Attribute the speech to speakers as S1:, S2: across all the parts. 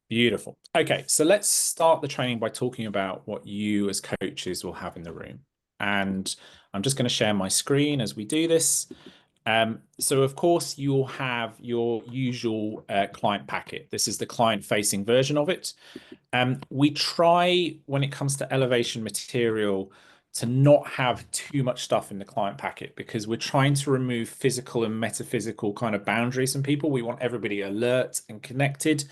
S1: Beautiful. Okay, so let's start the training by talking about what you as coaches will have in the room. And I'm just going to share my screen as we do this. So of course you'll have your usual client packet. This is the client-facing version of it. We try, when it comes to elevation material, to not have too much stuff in the client packet because we're trying to remove physical and metaphysical kind of boundaries from people. We want everybody alert and connected.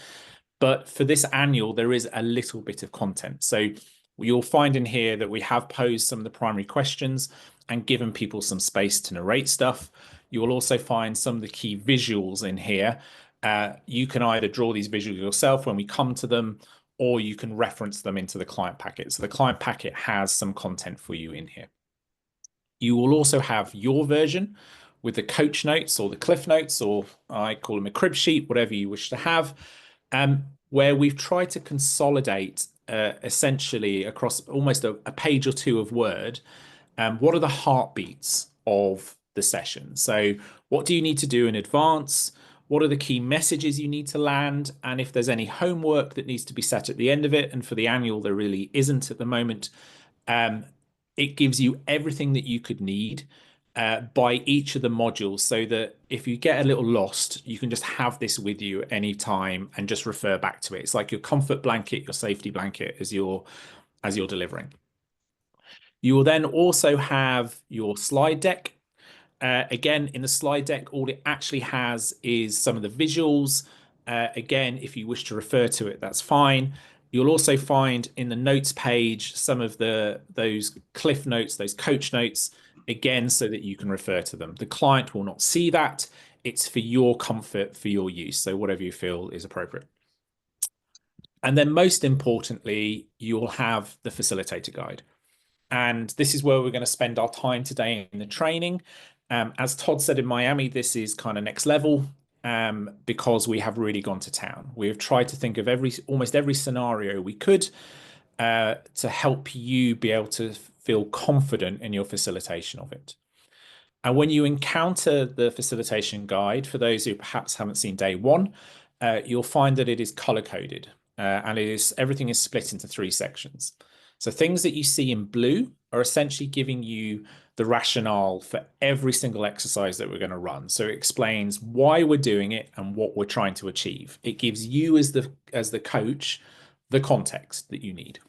S1: But for this annual, there is a little bit of content. So you'll find in here that we have posed some of the primary questions and given people some space to narrate stuff. You will also find some of the key visuals in here. You can either draw these visuals yourself when we come to them, or you can reference them into the client packet. So the client packet has some content for you in here. You will also have your version with the coach notes or the cliff notes, or I call them a crib sheet, whatever you wish to have, where we've tried to consolidate essentially across almost a page or two of Word, what are the heartbeats of the session? So what do you need to do in advance? What are the key messages you need to land? And if there's any homework that needs to be set at the end of it, and for the annual, there really isn't at the moment, it gives you everything that you could need by each of the modules so that if you get a little lost, you can just have this with you at any time and just refer back to it. It's like your comfort blanket, your safety blanket as you're delivering. You will then also have your slide deck. Again, in the slide deck, all it actually has is some of the visuals. Again, if you wish to refer to it, that's fine. You'll also find in the notes page some of those cliff notes, those coach notes, again, so that you can refer to them. The client will not see that. It's for your comfort, for your use. So whatever you feel is appropriate. And then most importantly, you'll have the facilitator guide. And this is where we're going to spend our time today in the training. As Todd said in Miami, this is kind of next level because we have really gone to town. We have tried to think of almost every scenario we could to help you be able to feel confident in your facilitation of it. And when you encounter the facilitation guide, for those who perhaps haven't seen day one, you'll find that it is color coded and everything is split into 3 sections. So things that you see in blue are essentially giving you the rationale for every single exercise that we're going to run. So it explains why we're doing it and what we're trying to achieve. It gives you as the coach the context that you need.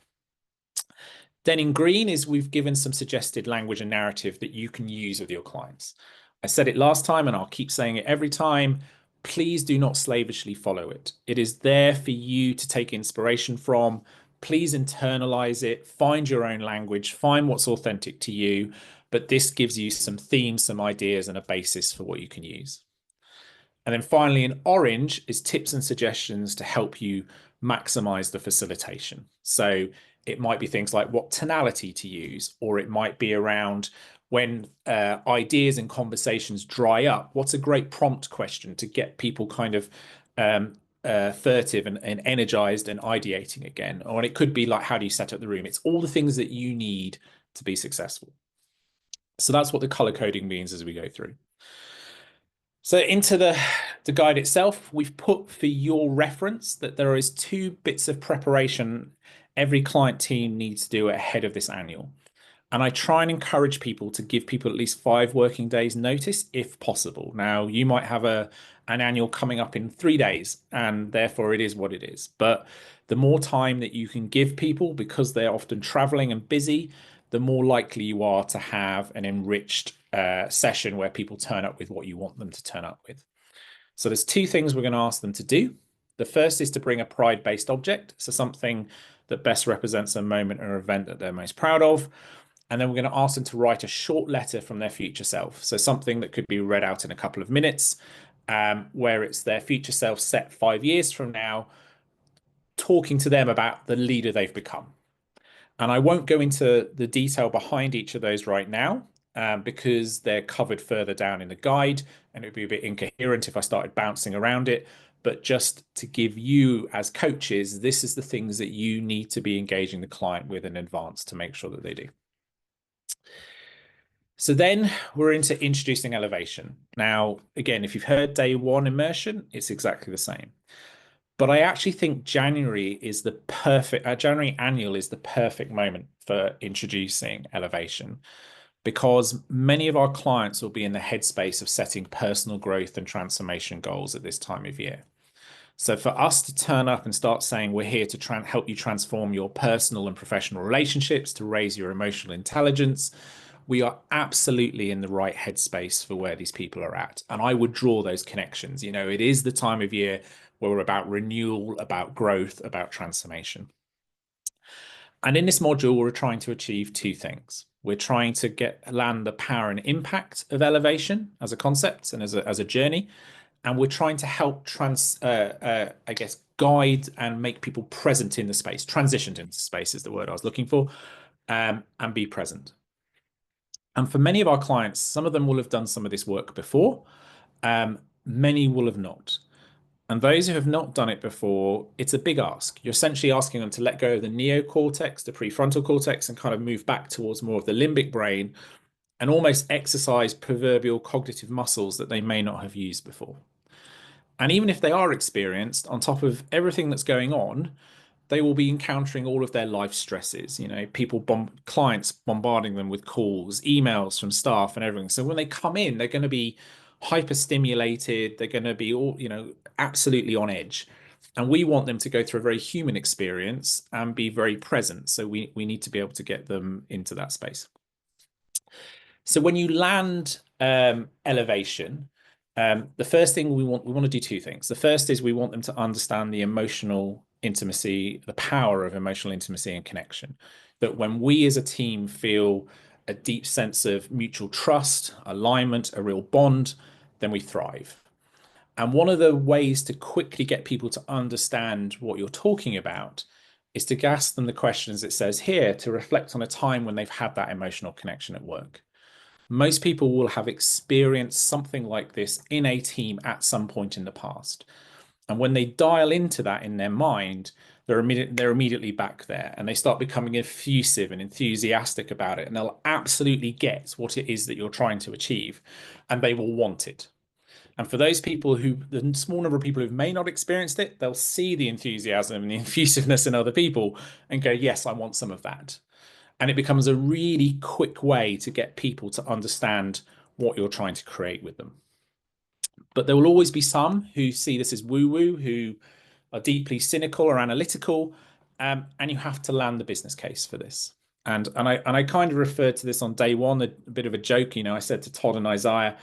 S1: Then in green is we've given some suggested language and narrative that you can use with your clients. I said it last time and I'll keep saying it every time. Please do not slavishly follow it. It is there for you to take inspiration from. Please internalize it, find your own language, find what's authentic to you. But this gives you some themes, some ideas, and a basis for what you can use. And then finally, in orange is tips and suggestions to help you maximize the facilitation. So it might be things like what tonality to use, or it might be around when ideas and conversations dry up. What's a great prompt question to get people kind of furtive and energized and ideating again? Or it could be like, how do you set up the room? It's all the things that you need to be successful. So that's what the color coding means as we go through. So into the guide itself, we've put for your reference that there is 2 bits of preparation every client team needs to do ahead of this annual. And I try and encourage people to give people at least 5 working days notice if possible. Now, you might have an annual coming up in 3 days, and therefore it is what it is. But the more time that you can give people, because they're often traveling and busy, the more likely you are to have an enriched session where people turn up with what you want them to turn up with. So there's 2 things we're going to ask them to do. The first is to bring a pride-based object, so something that best represents a moment or event that they're most proud of. And then we're going to ask them to write a short letter from their future self. So something that could be read out in a couple of minutes, where it's their future self set 5 years from now, talking to them about the leader they've become. And I won't go into the detail behind each of those right now, because they're covered further down in the guide, and it would be a bit incoherent if I started bouncing around it. But just to give you as coaches, this is the things that you need to be engaging the client with in advance to make sure that they do. So then we're into introducing elevation. Now, again, if you've heard day 1 immersion, it's exactly the same. But I actually think January is the perfect, January annual is the perfect moment for introducing elevation, because many of our clients will be in the headspace of setting personal growth and transformation goals at this time of year. So for us to turn up and start saying we're here to help you transform your personal and professional relationships, to raise your emotional intelligence, we are absolutely in the right headspace for where these people are at. And I would draw those connections. You know, it is the time of year where we're about renewal, about growth, about transformation. And in this module, we're trying to achieve two things. We're trying to land the power and impact of elevation as a concept and as a journey. And we're trying to help I guess, guide and make people present in the space. Transitioned into space is the word I was looking for, and be present. And for many of our clients, some of them will have done some of this work before. Many will have not. And those who have not done it before, it's a big ask. You're essentially asking them to let go of the neocortex, the prefrontal cortex, and kind of move back towards more of the limbic brain and almost exercise proverbial cognitive muscles that they may not have used before. And even if they are experienced, on top of everything that's going on, they will be encountering all of their life stresses, you know, clients bombarding them with calls, emails from staff and everything. So when they come in, they're going to be hyper stimulated. They're going to be all, you know, absolutely on edge. And we want them to go through a very human experience and be very present. So we need to be able to get them into that space. So when you land elevation, the first thing we want to do two things. The first is we want them to understand the emotional intimacy, the power of emotional intimacy and connection. That when we as a team feel a deep sense of mutual trust, alignment, a real bond, then we thrive. And one of the ways to quickly get people to understand what you're talking about is to ask them the questions it says here, to reflect on a time when they've had that emotional connection at work. Most people will have experienced something like this in a team at some point in the past. And when they dial into that in their mind, they're immediately back there and they start becoming effusive and enthusiastic about it. And they'll absolutely get what it is that you're trying to achieve, and they will want it. And for those people the small number of people who may not experienced it, they'll see the enthusiasm and the effusiveness in other people and go, yes, I want some of that. And it becomes a really quick way to get people to understand what you're trying to create with them. But there will always be some who see this as woo-woo, who are deeply cynical or analytical, and you have to land the business case for this. And I kind of referred to this on day one, a bit of a joke. You know, I said to Todd and Isaiah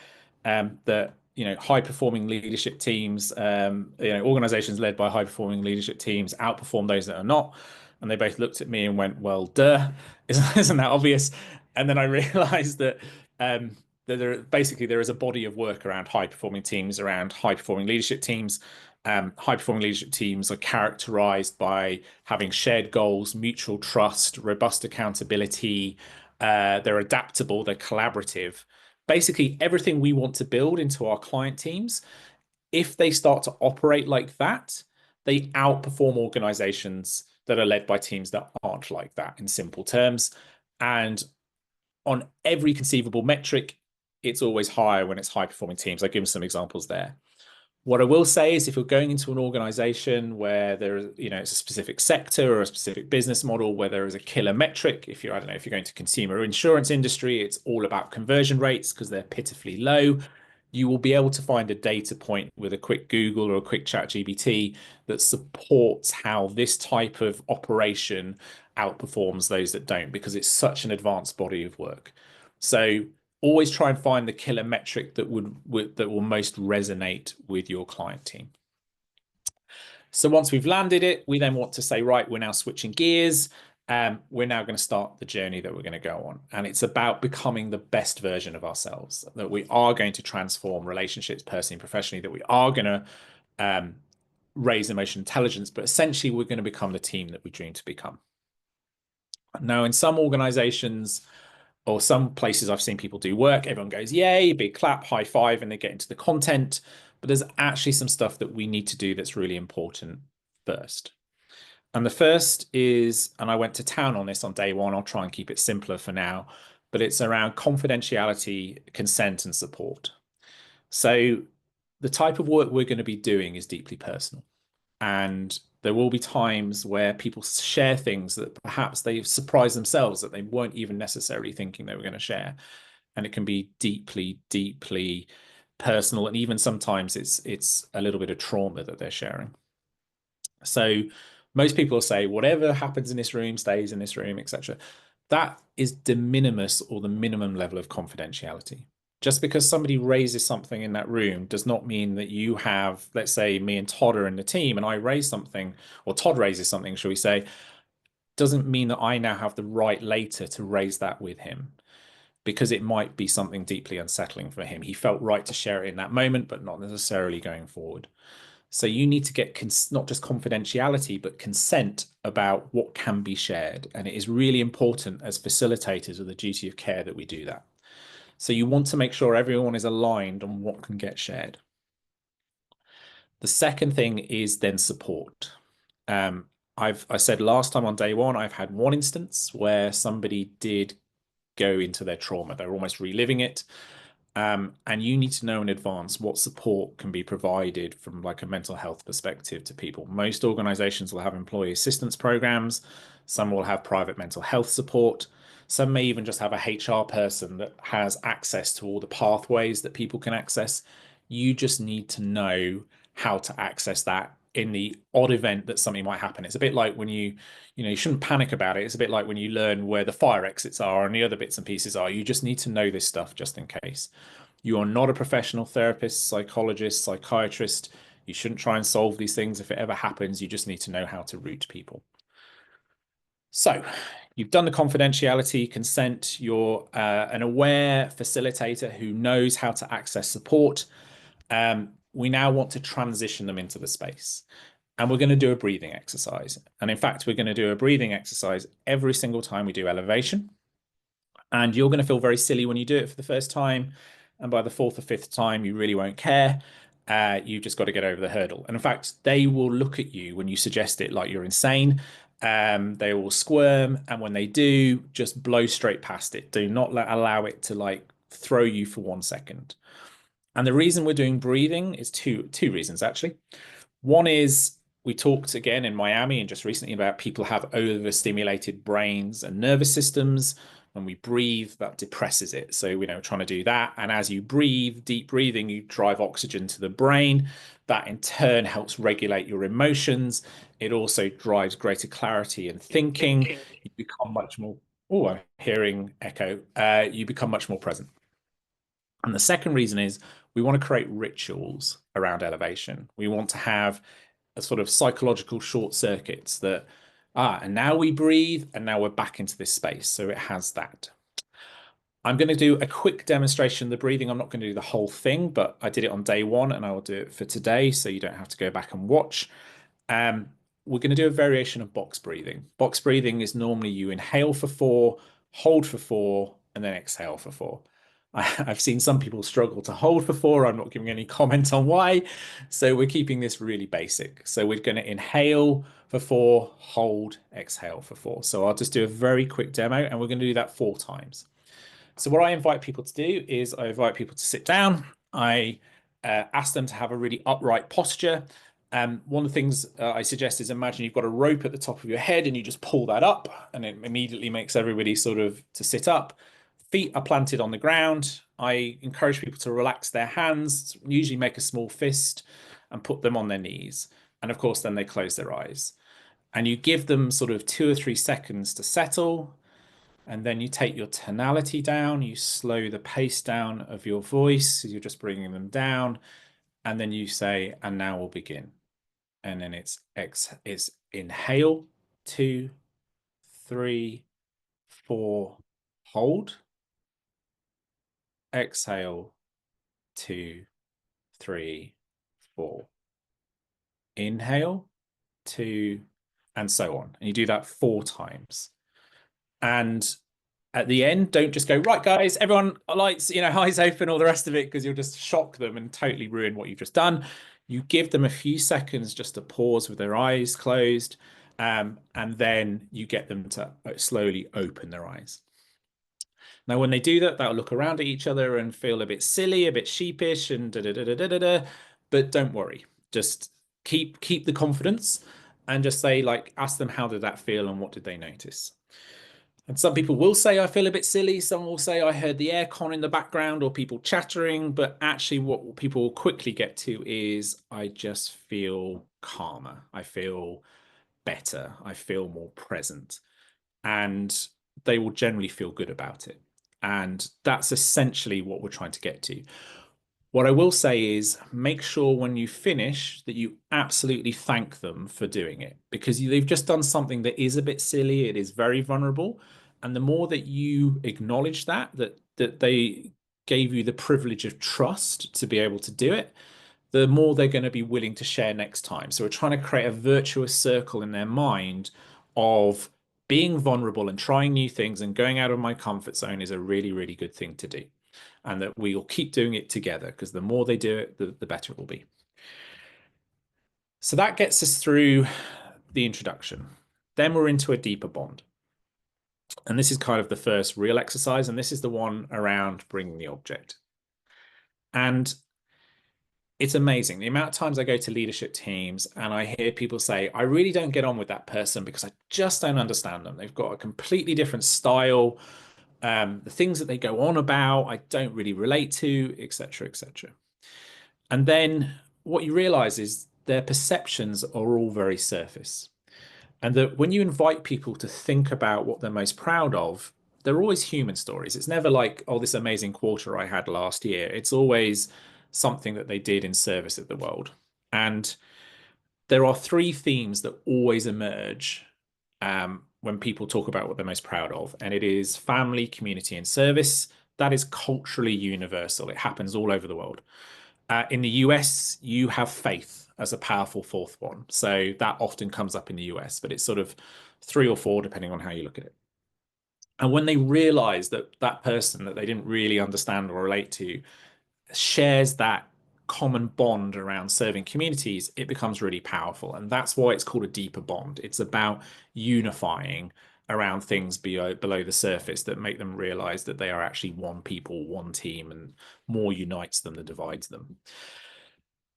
S1: that, you know, high performing leadership teams, you know, organizations led by high performing leadership teams outperform those that are not. And they both looked at me and went, well, duh, isn't that obvious? And then I realized that there is a body of work around high performing teams, around high performing leadership teams. High performing leadership teams are characterized by having shared goals, mutual trust, robust accountability. They're adaptable, they're collaborative. Basically, everything we want to build into our client teams, if they start to operate like that, they outperform organizations that are led by teams that aren't like that, in simple terms. And on every conceivable metric, it's always higher when it's high performing teams. I'll give them some examples there. What I will say is if you're going into an organization where there, you know, it's a specific sector or a specific business model where there is a killer metric, if you're, I don't know, if you're going to consumer insurance industry, it's all about conversion rates because they're pitifully low. You will be able to find a data point with a quick Google or a quick ChatGPT that supports how this type of operation outperforms those that don't, because it's such an advanced body of work. So always try and find the killer metric that will most resonate with your client team. So once we've landed it, we then want to say, right, we're now switching gears. We're now going to start the journey that we're going to go on. And it's about becoming the best version of ourselves, that we are going to transform relationships personally and professionally, that we are going to raise emotional intelligence, but essentially we're going to become the team that we dream to become. Now, in some organizations or some places I've seen people do work, everyone goes, yay, big clap, high five, and they get into the content. But there's actually some stuff that we need to do that's really important first. And the first is, and I went to town on this on day one, I'll try and keep it simpler for now, but it's around confidentiality, consent, and support. So the type of work we're going to be doing is deeply personal. And there will be times where people share things that perhaps they surprise themselves that they weren't even necessarily thinking they were going to share. And it can be deeply, deeply personal. And even sometimes it's a little bit of trauma that they're sharing. So most people will say, whatever happens in this room stays in this room, etc. That is de minimis, or the minimum level of confidentiality. Just because somebody raises something in that room does not mean that you have, let's say me and Todd are in the team and I raise something, or Todd raises something, shall we say, doesn't mean that I now have the right later to raise that with him, because it might be something deeply unsettling for him. He felt right to share it in that moment, but not necessarily going forward. So you need to get not just confidentiality, but consent about what can be shared. And it is really important as facilitators of the duty of care that we do that. So you want to make sure everyone is aligned on what can get shared. The second thing is then support. I said last time on day one, I've had one instance where somebody did go into their trauma. They're almost reliving it. And you need to know in advance what support can be provided from like a mental health perspective to people. Most organizations will have employee assistance programs. Some will have private mental health support. Some may even just have a HR person that has access to all the pathways that people can access. You just need to know how to access that in the odd event that something might happen. It's a bit like when you shouldn't panic about it. It's a bit like when you learn where the fire exits are and the other bits and pieces are. You just need to know this stuff just in case. You are not a professional therapist, psychologist, psychiatrist. You shouldn't try and solve these things. If it ever happens, you just need to know how to route people. So you've done the confidentiality, consent. You're an aware facilitator who knows how to access support. We now want to transition them into the space. And we're going to do a breathing exercise. And in fact, we're going to do a breathing exercise every single time we do elevation. And you're going to feel very silly when you do it for the first time. And by the fourth or fifth time, you really won't care. You've just got to get over the hurdle. And in fact, they will look at you when you suggest it like you're insane. They will squirm. And when they do, just blow straight past it. Do not allow it to like throw you for 1 second. And the reason we're doing breathing is two reasons, actually. One is we talked again in Miami and just recently about people have overstimulated brains and nervous systems. When we breathe, that depresses it. So, we're trying to do that. And as you breathe, deep breathing, you drive oxygen to the brain. That in turn helps regulate your emotions. It also drives greater clarity and thinking. You become much more, oh, I'm hearing echo. You become much more present. And the second reason is we want to create rituals around elevation. We want to have a sort of psychological short circuits that, and now we breathe and now we're back into this space. So it has that. I'm going to do a quick demonstration of the breathing. I'm not going to do the whole thing, but I did it on day one and I will do it for today so you don't have to go back and watch. We're going to do a variation of box breathing. Box breathing is normally you inhale for 4, hold for 4, and then exhale for 4. I've seen some people struggle to hold for 4. I'm not giving any comment on why. So we're keeping this really basic. So we're going to inhale for 4, hold, exhale for 4. So I'll just do a very quick demo and we're going to do that 4 times. So what I invite people to do is I invite people to sit down. I ask them to have a really upright posture. One of the things I suggest is imagine you've got a rope at the top of your head and you just pull that up and it immediately makes everybody sort of to sit up. Feet are planted on the ground. I encourage people to relax their hands, usually make a small fist and put them on their knees. And of course, then they close their eyes. And you give them sort of 2 or 3 seconds to settle. And then you take your tonality down, you slow the pace down of your voice, so you're just bringing them down. And then you say, and now we'll begin. And then it's inhale, 2, 3, 4, hold. Exhale, 2, 3, 4. Inhale, 2, and so on. And you do that 4 times. And at the end, don't just go, right, guys, everyone lights, eyes open, all the rest of it, because you'll just shock them and totally ruin what you've just done. You give them a few seconds just to pause with their eyes closed, and then you get them to slowly open their eyes. Now, when they do that, they'll look around at each other and feel a bit silly, a bit sheepish, and da da da da da da. But don't worry, just keep the confidence and just say, like, ask them, how did that feel and what did they notice? And some people will say, I feel a bit silly. Some will say, I heard the aircon in the background or people chattering. But actually, what people will quickly get to is, I just feel calmer. I feel better. I feel more present. And they will generally feel good about it. And that's essentially what we're trying to get to. What I will say is, make sure when you finish that you absolutely thank them for doing it, because they've just done something that is a bit silly. It is very vulnerable. And the more that you acknowledge that they gave you the privilege of trust to be able to do it, the more they're going to be willing to share next time. So we're trying to create a virtuous circle in their mind of being vulnerable and trying new things, and going out of my comfort zone is a really, really good thing to do. And that we will keep doing it together, because the more they do it, the better it will be. So that gets us through the introduction. Then we're into a deeper bond. And this is kind of the first real exercise. And this is the one around bringing the object. And it's amazing the amount of times I go to leadership teams and I hear people say, I really don't get on with that person because I just don't understand them. They've got a completely different style. The things that they go on about, I don't really relate to, etc., etc. And then what you realize is their perceptions are all very surface. And that when you invite people to think about what they're most proud of, they're always human stories. It's never like, oh, this amazing quarter I had last year. It's always something that they did in service of the world. And there are three themes that always emerge when people talk about what they're most proud of. And it is family, community, and service. That is culturally universal. It happens all over the world. In the US, you have faith as a powerful fourth one. So that often comes up in the US, but it's sort of 3 or 4, depending on how you look at it. And when they realize that that person that they didn't really understand or relate to shares that common bond around serving communities, it becomes really powerful. And that's why it's called a deeper bond. It's about unifying around things below the surface that make them realize that they are actually one people, one team, and more unites them than divides them.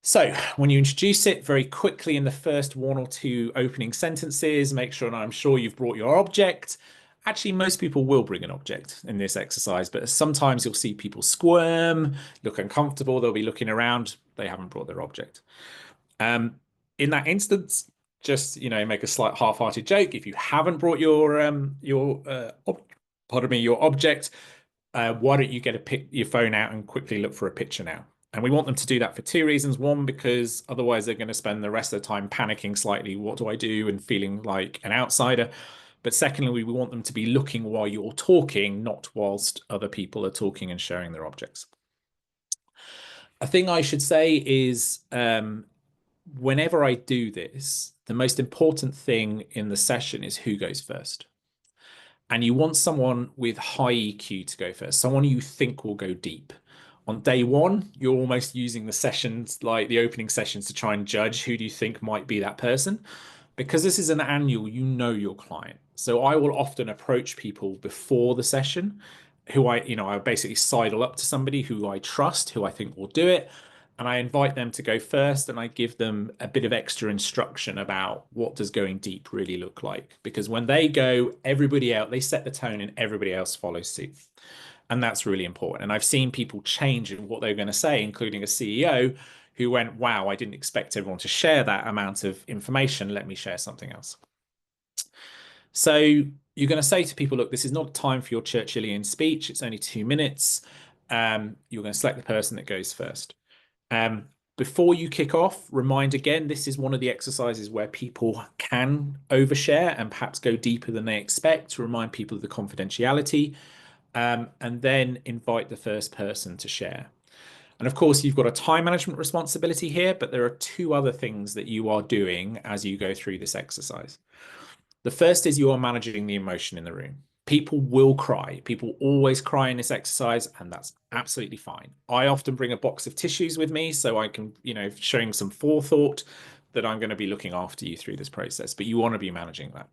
S1: So when you introduce it very quickly in the first 1 or 2 opening sentences, make sure, and I'm sure you've brought your object. Actually, most people will bring an object in this exercise, but sometimes you'll see people squirm, look uncomfortable. They'll be looking around. They haven't brought their object. In that instance, just make a slight half-hearted joke. If you haven't brought your object, why don't you get your phone out and quickly look for a picture now? And we want them to do that for 2 reasons. One, because otherwise they're going to spend the rest of the time panicking slightly. What do I do? And feeling like an outsider. But secondly, we want them to be looking while you're talking, not whilst other people are talking and sharing their objects. A thing I should say is whenever I do this, the most important thing in the session is who goes first. And you want someone with high EQ to go first, someone you think will go deep. On day 1, you're almost using the sessions, like the opening sessions, to try and judge who do you think might be that person. Because this is an annual, you know your client. So I will often approach people before the session who I basically sidle up to somebody who I trust, who I think will do it. And I invite them to go first, and I give them a bit of extra instruction about what does going deep really look like. Because when they go, everybody else, they set the tone and everybody else follows suit. And that's really important. And I've seen people change in what they're going to say, including a CEO who went, wow, I didn't expect everyone to share that amount of information. Let me share something else. So you're going to say to people, look, this is not time for your Churchillian speech. It's only 2 minutes. You're going to select the person that goes first. Before you kick off, remind again, this is one of the exercises where people can overshare and perhaps go deeper than they expect, to remind people of the confidentiality, and then invite the first person to share. And of course, you've got a time management responsibility here, but there are 2 other things that you are doing as you go through this exercise. The first is you are managing the emotion in the room. People will cry. People always cry in this exercise, and that's absolutely fine. I often bring a box of tissues with me so I can, showing some forethought that I'm going to be looking after you through this process, but you want to be managing that.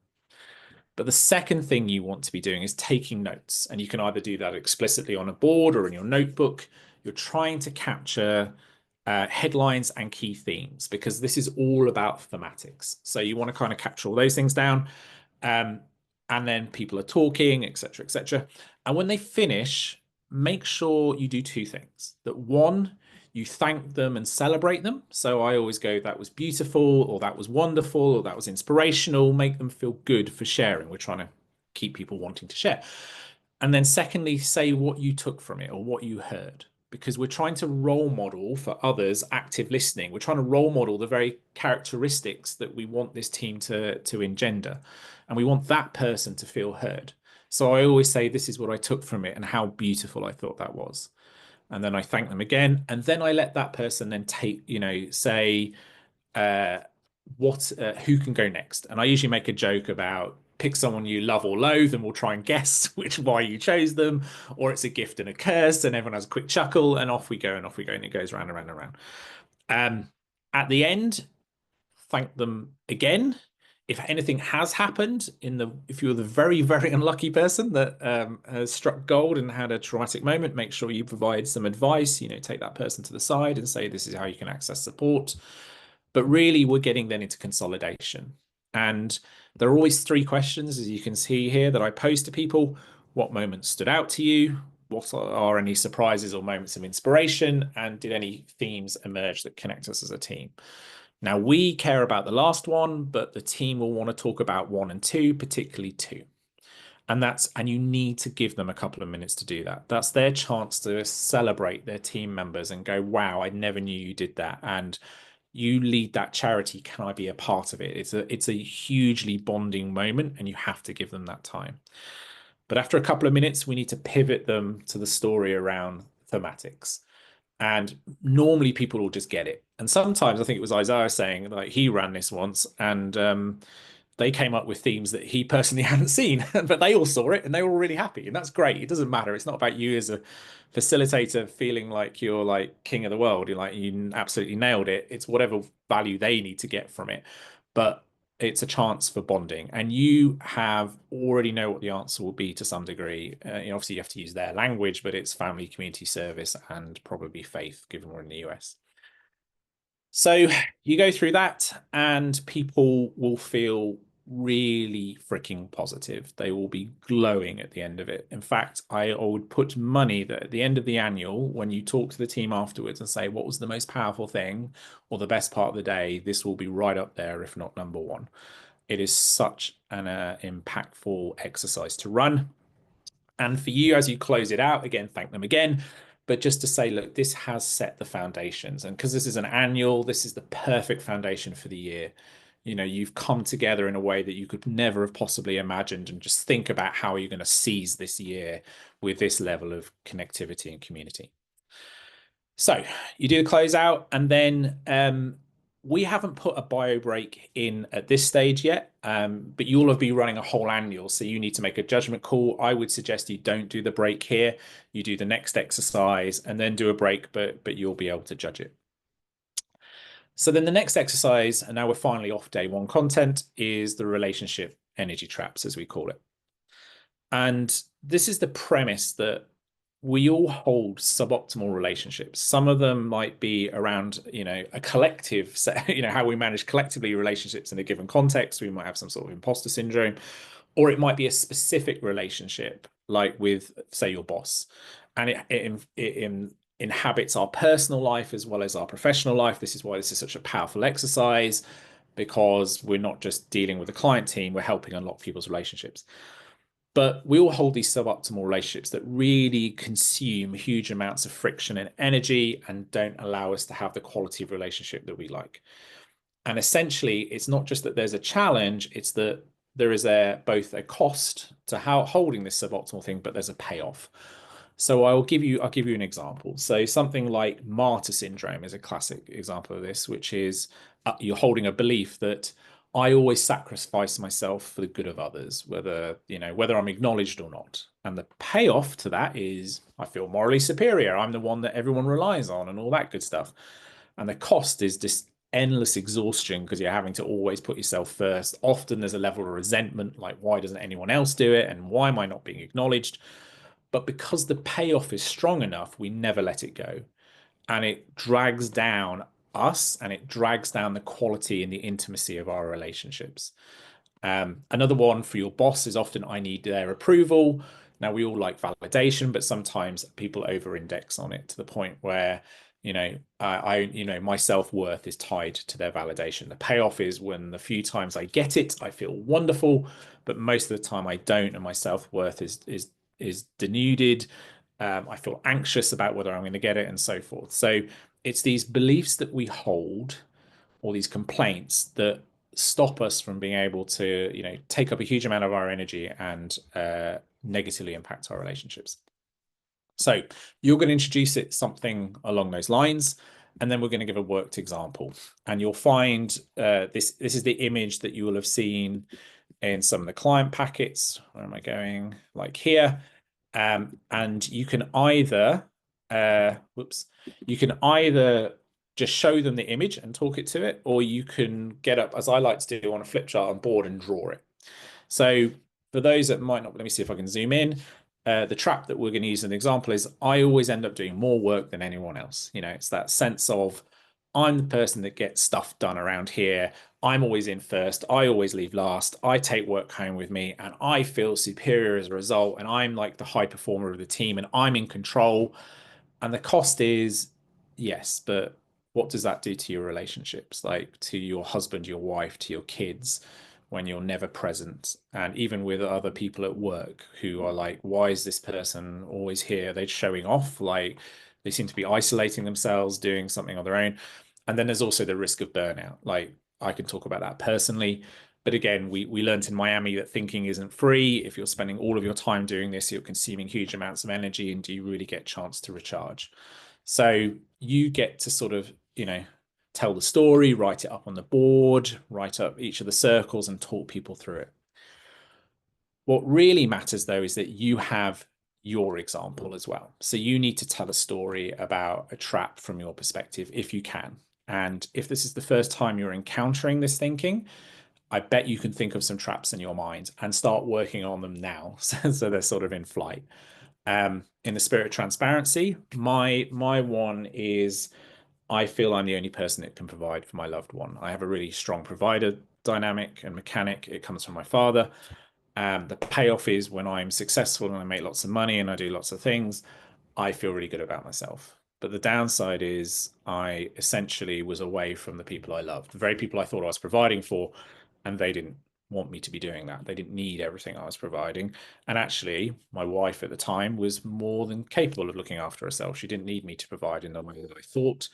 S1: But the second thing you want to be doing is taking notes, and you can either do that explicitly on a board or in your notebook. You're trying to capture headlines and key themes, because this is all about thematics. So you want to kind of capture all those things down. Um, and then people are talking, etc., etc. And when they finish, make sure you do two things. That one, you thank them and celebrate them. So I always go, that was beautiful, or that was wonderful, or that was inspirational. Make them feel good for sharing. We're trying to keep people wanting to share. And then secondly, say what you took from it or what you heard, because we're trying to role model for others active listening. We're trying to role model the very characteristics that we want this team to engender. And we want that person to feel heard. So I always say, this is what I took from it and how beautiful I thought that was. And then I thank them again. And then I let that person then take, say, uh, who can go next. And I usually make a joke about pick someone you love or loathe, and we'll try and guess why you chose them, or it's a gift and a curse, and everyone has a quick chuckle, and off we go, and off we go, and it goes round and round and round. At the end, thank them again. If anything has happened if you're the very, very unlucky person that has struck gold and had a traumatic moment, make sure you provide some advice, take that person to the side and say, this is how you can access support. But really, we're getting then into consolidation. And there are always three questions, as you can see here, that I pose to people. What moments stood out to you? What are any surprises or moments of inspiration? And did any themes emerge that connect us as a team? Now, we care about the last one, but the team will want to talk about 1 and 2, particularly 2. And you need to give them a couple of minutes to do that. That's their chance to celebrate their team members and go, wow, I never knew you did that. And you lead that charity. Can I be a part of it? It's a hugely bonding moment, and you have to give them that time. But after a couple of minutes, we need to pivot them to the story around thematics. And normally people will just get it. And sometimes I think it was Isaiah saying, like, he ran this once, and they came up with themes that he personally hadn't seen, but they all saw it and they were all really happy. And that's great. It doesn't matter. It's not about you as a facilitator feeling like you're like king of the world. You're like, you absolutely nailed it. It's whatever value they need to get from it. But it's a chance for bonding, and you have already know what the answer will be to some degree. Obviously you have to use their language, but it's family, community service, and probably faith, given we're in the US. So you go through that and people will feel really freaking positive. They will be glowing at the end of it. In fact, I would put money that at the end of the annual, when you talk to the team afterwards and say, what was the most powerful thing or the best part of the day, this will be right up there, if not number one. It is such an impactful exercise to run. And for you, as you close it out, again, thank them again. But just to say, look, this has set the foundations. And because this is an annual, this is the perfect foundation for the year. You've come together in a way that you could never have possibly imagined. And just think about how you're going to seize this year with this level of connectivity and community. So you do the closeout, and then we haven't put a bio break in at this stage yet, but you'll have been running a whole annual, so you need to make a judgment call. I would suggest you don't do the break here. You do the next exercise and then do a break, but you'll be able to judge it. So then the next exercise, and now we're finally off day one content, is the relationship energy traps, as we call it. And this is the premise that we all hold suboptimal relationships. Some of them might be around, a collective, how we manage collectively relationships in a given context. We might have some sort of imposter syndrome, or it might be a specific relationship, like with, say, your boss, and it inhabits our personal life as well as our professional life. This is why this is such a powerful exercise, because we're not just dealing with the client team, we're helping unlock people's relationships. But we all hold these suboptimal relationships that really consume huge amounts of friction and energy and don't allow us to have the quality of relationship that we like. And essentially, it's not just that there's a challenge, it's that there is both a cost to holding this suboptimal thing, but there's a payoff. So I'll give you an example. So something like martyr syndrome is a classic example of this, which is you're holding a belief that I always sacrifice myself for the good of others, whether I'm acknowledged or not. And the payoff to that is I feel morally superior. I'm the one that everyone relies on and all that good stuff. And the cost is this endless exhaustion because you're having to always put yourself first. Often there's a level of resentment, like, why doesn't anyone else do it? And why am I not being acknowledged? But because the payoff is strong enough, we never let it go. and it drags down us, and it drags down the quality and the intimacy of our relationships. Another one for your boss is often, I need their approval. Now, we all like validation, but sometimes people over-index on it to the point where, my self-worth is tied to their validation. The payoff is when the few times I get it, I feel wonderful, but most of the time I don't, and my self-worth is denuded. I feel anxious about whether I'm going to get it, and so forth. So it's these beliefs that we hold, or these complaints, that stop us from being able to, take up a huge amount of our energy and negatively impact our relationships. So you're going to introduce it something along those lines, and then we're going to give a worked example. And you'll find this is the image that you will have seen in some of the client packets. Where am I going? Like here. And you can either, you can either just show them the image and talk it to it, or you can get up, as I like to do, on a flip chart on board and draw it. So for those that might not, let me see if I can zoom in. The trap that we're going to use as an example is, I always end up doing more work than anyone else. It's that sense of, I'm the person that gets stuff done around here. I'm always in first. I always leave last. I take work home with me, and I feel superior as a result. And I'm like the high performer of the team, and I'm in control. And the cost is, yes, but what does that do to your relationships, like to your husband, your wife, to your kids, when you're never present? And even with other people at work who are like, why is this person always here? They're showing off, like they seem to be isolating themselves, doing something on their own. And then there's also the risk of burnout. Like, I can talk about that personally. But again, we learned in Miami that thinking isn't free. If you're spending all of your time doing this, you're consuming huge amounts of energy, and do you really get a chance to recharge? So you get to sort of, tell the story, write it up on the board, write up each of the circles, and talk people through it. What really matters, though, is that you have your example as well. So you need to tell a story about a trap from your perspective, if you can. And if this is the first time you're encountering this thinking, I bet you can think of some traps in your mind and start working on them now. So they're sort of in flight. In the spirit of transparency, my one is, I feel I'm the only person that can provide for my loved one. I have a really strong provider dynamic and mechanic. It comes from my father. The payoff is, when I'm successful and I make lots of money and I do lots of things, I feel really good about myself. But the downside is, I essentially was away from the people I loved, the very people I thought I was providing for, and they didn't want me to be doing that. They didn't need everything I was providing. And actually, my wife at the time was more than capable of looking after herself. She didn't need me to provide in the way that I thought.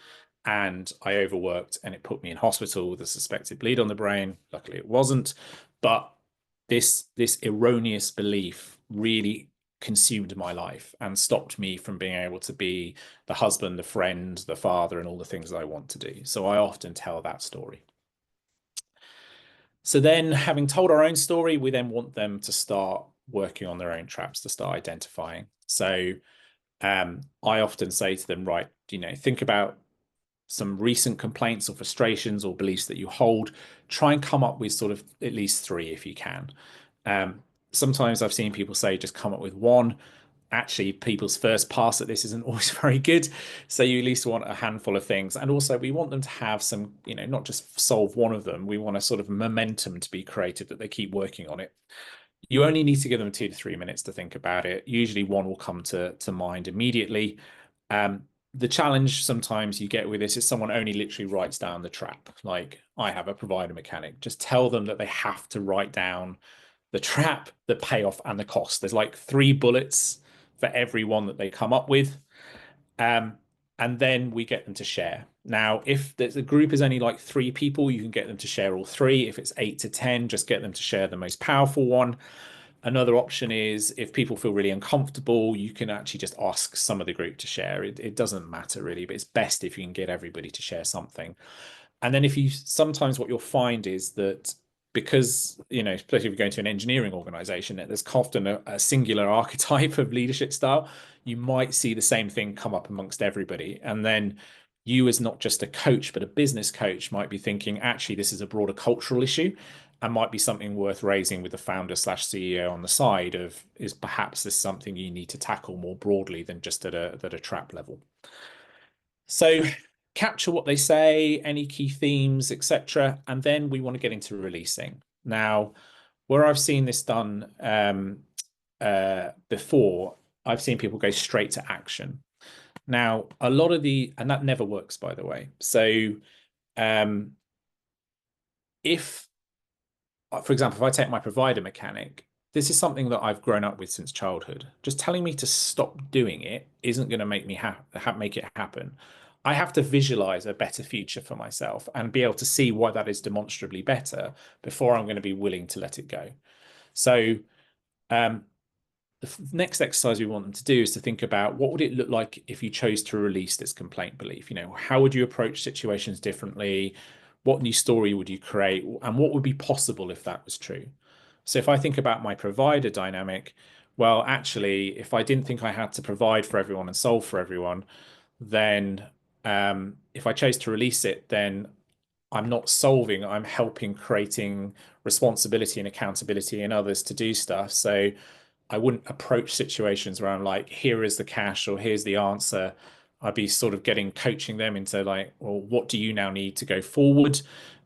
S1: And I overworked, and it put me in hospital with a suspected bleed on the brain. Luckily, it wasn't. But this erroneous belief really consumed my life and stopped me from being able to be the husband, the friend, the father, and all the things that I want to do. So I often tell that story. So then, having told our own story, we then want them to start working on their own traps, to start identifying. So I often say to them, right, think about some recent complaints or frustrations or beliefs that you hold. Try and come up with sort of at least three if you can. Sometimes I've seen people say, just come up with one. Actually, people's first pass at this isn't always very good. So you at least want a handful of things. And also, we want them to have some, not just solve one of them. We want a sort of momentum to be created, that they keep working on it. You only need to give them 2 to 3 minutes to think about it. Usually one will come to mind immediately. The challenge sometimes you get with this is, someone only literally writes down the trap. Like, I have a provider mechanic. Just tell them that they have to write down the trap, the payoff, and the cost. There's like 3 bullets for every one that they come up with. And then we get them to share. Now, if the group is only like 3 people, you can get them to share all 3. If it's 8 to 10, just get them to share the most powerful one. Another option is, if people feel really uncomfortable, you can actually just ask some of the group to share. It doesn't matter really, but it's best if you can get everybody to share something. And then sometimes what you'll find is that, because, especially if you're going to an engineering organization, there's often a singular archetype of leadership style. You might see the same thing come up amongst everybody. And then you, as not just a coach, but a business coach, might be thinking, actually, this is a broader cultural issue, and might be something worth raising with the founder/CEO on the side of, is perhaps this something you need to tackle more broadly than just at a trap level. So capture what they say, any key themes, etc. And then we want to get into releasing. Now, where I've seen this done before, I've seen people go straight to action. Now, a lot of and that never works, by the way. So um, if, for example, if I take my provider mechanic, this is something that I've grown up with since childhood. Just telling me to stop doing it isn't going to make me make it happen. I have to visualize a better future for myself and be able to see why that is demonstrably better before I'm going to be willing to let it go. So um, the next exercise we want them to do is to think about what would it look like if you chose to release this complaint belief? You know, how would you approach situations differently? What new story would you create? And what would be possible if that was true? So if I think about my provider dynamic, well, actually, if I didn't think I had to provide for everyone and solve for everyone, then if I chose to release it, then I'm not solving, I'm helping creating responsibility and accountability in others to do stuff. So I wouldn't approach situations where I'm like, here is the cash or here's the answer. I'd be sort of coaching them into like, well, what do you now need to go forward,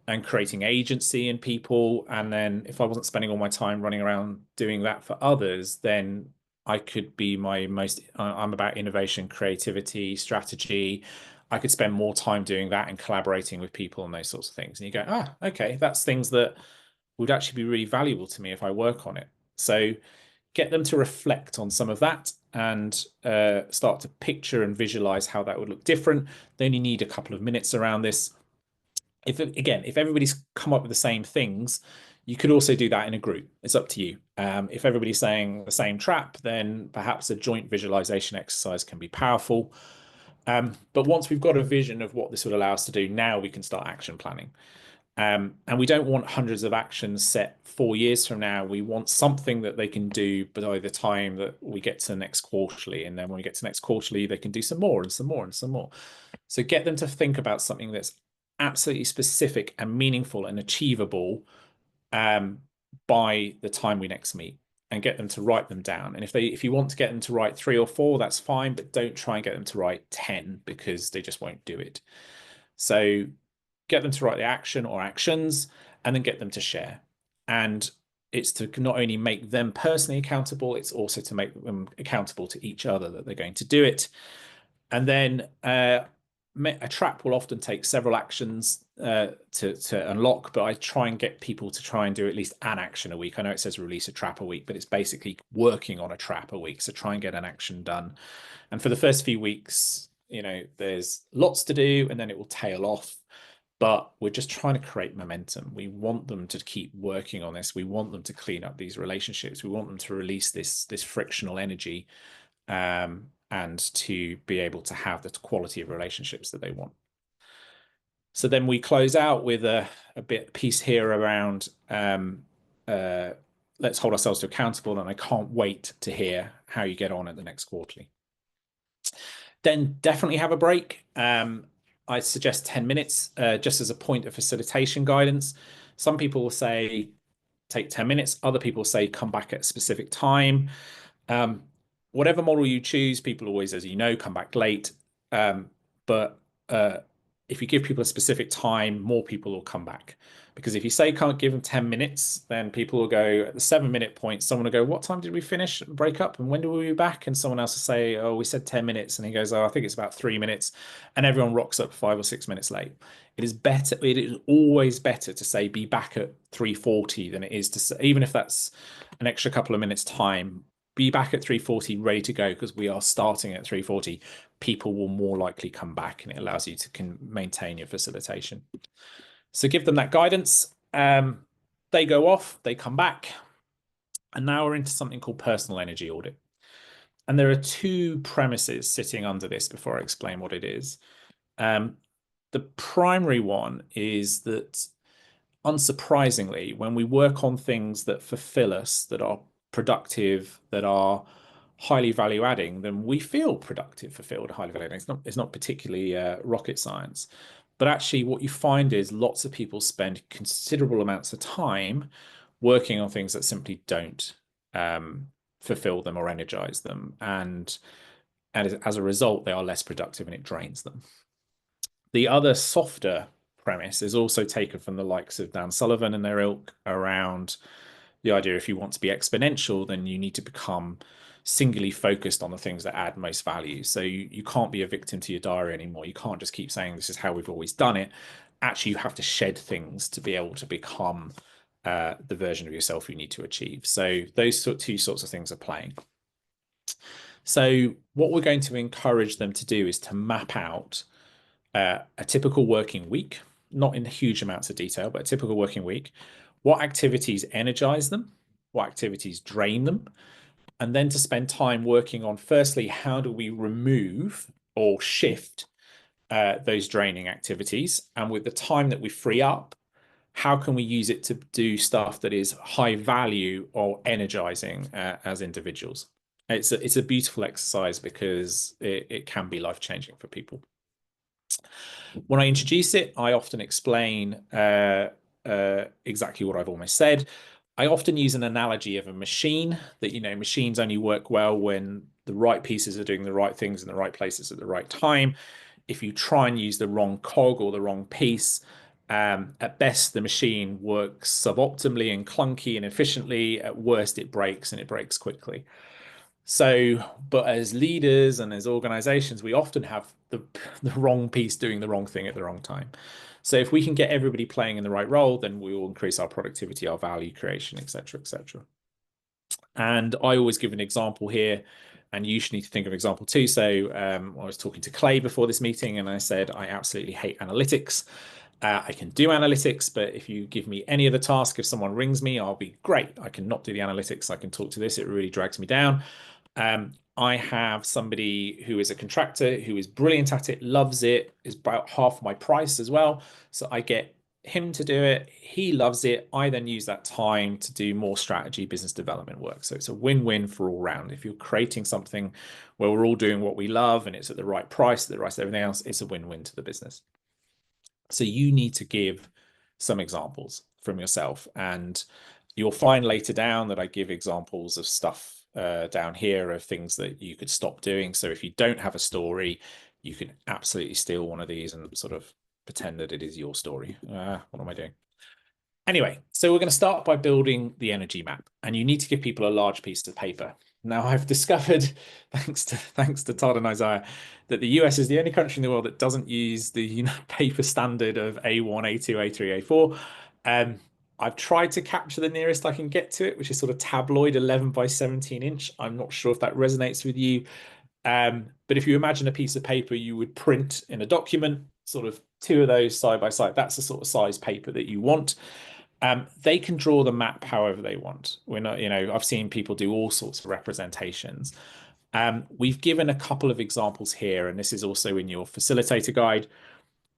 S1: and creating agency in people. And then if I wasn't spending all my time running around doing that for others, then I could be I'm about innovation, creativity, strategy. I could spend more time doing that and collaborating with people and those sorts of things. And you go, okay, that's things that would actually be really valuable to me if I work on it. So get them to reflect on some of that and start to picture and visualize how that would look different. They only need a couple of minutes around this. If everybody's come up with the same things, you could also do that in a group. It's up to you. If everybody's saying the same trap, then perhaps a joint visualization exercise can be powerful. But once we've got a vision of what this would allow us to do, now we can start action planning. And we don't want hundreds of actions set 4 years from now. We want something that they can do by the time that we get to the next quarterly. And then when we get to next quarterly, they can do some more and some more and some more. So get them to think about something that's absolutely specific and meaningful and achievable by the time we next meet, and get them to write them down. And if you want to get them to write 3 or 4, that's fine, but don't try and get them to write 10 because they just won't do it. So get them to write the action or actions, and then get them to share. And it's to not only make them personally accountable, it's also to make them accountable to each other that they're going to do it. And then a trap will often take several actions to unlock, but I try and get people to try and do at least an action a week. I know it says release a trap a week, but it's basically working on a trap a week. So try and get an action done. And for the first few weeks, there's lots to do, and then it will tail off. But we're just trying to create momentum. We want them to keep working on this. We want them to clean up these relationships. We want them to release this frictional energy, and to be able to have the quality of relationships that they want. So then we close out with a piece here around let's hold ourselves to accountable, and I can't wait to hear how you get on at the next quarterly. Then definitely have a break. I suggest 10 minutes just as a point of facilitation guidance. Some people will say take 10 minutes. Other people say come back at a specific time. Whatever model you choose, people always, as you know, come back late. But if you give people a specific time, more people will come back. Because if you say can't give them 10 minutes, then people will go at the 7-minute point. Someone will go, what time did we finish break up? And when do we be back? And someone else will say, oh, we said 10 minutes. And he goes, oh, I think it's about 3 minutes. And everyone rocks up 5 or 6 minutes late. It is always better to say be back at 3:40 than it is to say, even if that's an extra couple of minutes time, be back at 3:40 ready to go, because we are starting at 3:40. People will more likely come back, and it allows you to maintain your facilitation. So give them that guidance. They go off, they come back, and now we're into something called personal energy audit. And there are 2 premises sitting under this before I explain what it is. The primary one is that, unsurprisingly, when we work on things that fulfill us, that are productive, that are highly value adding, then we feel productive, fulfilled, highly value adding. It's not particularly rocket science. But actually, what you find is lots of people spend considerable amounts of time working on things that simply don't fulfill them or energize them. And as a result, they are less productive, and it drains them. The other softer premise is also taken from the likes of Dan Sullivan and their ilk around the idea if you want to be exponential, then you need to become singularly focused on the things that add most value. So you can't be a victim to your diary anymore. You can't just keep saying this is how we've always done it. Actually, you have to shed things to be able to become the version of yourself you need to achieve. So those two sorts of things are playing. So what we're going to encourage them to do is to map out a typical working week, not in huge amounts of detail, but a typical working week. What activities energize them? What activities drain them? And then to spend time working on, firstly, how do we remove or shift those draining activities? And with the time that we free up, how can we use it to do stuff that is high value or energizing as individuals? It's a beautiful exercise because it can be life-changing for people. When I introduce it, I often explain exactly what I've almost said. I often use an analogy of a machine that, machines only work well when the right pieces are doing the right things in the right places at the right time. If you try and use the wrong cog or the wrong piece, at best, the machine works suboptimally and clunky and efficiently. At worst, it breaks, and it breaks quickly. So, but as leaders and as organizations, we often have the wrong piece doing the wrong thing at the wrong time. So if we can get everybody playing in the right role, then we will increase our productivity, our value creation, et cetera, et cetera. And I always give an example here, and you should need to think of an example too. So I was talking to Clay before this meeting, and I said, I absolutely hate analytics. I can do analytics, but if you give me any other task, if someone rings me, I'll be great. I cannot do the analytics. I can talk to this. It really drags me down. I have somebody who is a contractor who is brilliant at it, loves it, is about half my price as well. So I get him to do it. He loves it. I then use that time to do more strategy, business development work. So it's a win-win for all round. If you're creating something where we're all doing what we love and it's at the right price, the rest of everything else, it's a win-win to the business. So you need to give some examples from yourself, and you'll find later down that I give examples of stuff down here of things that you could stop doing. So if you don't have a story, you can absolutely steal one of these and sort of pretend that it is your story. What am I doing? Anyway, so we're going to start by building the energy map, and you need to give people a large piece of paper. Now, I've discovered, thanks to Todd and Isaiah, that the US is the only country in the world that doesn't use the paper standard of A1, A2, A3, A4. I've tried to capture the nearest I can get to it, which is sort of tabloid 11 by 17 inch. I'm not sure if that resonates with you. But if you imagine a piece of paper you would print in a document, sort of two of those side by side, that's the sort of size paper that you want. They can draw the map however they want. We're not, I've seen people do all sorts of representations. We've given a couple of examples here, and this is also in your facilitator guide.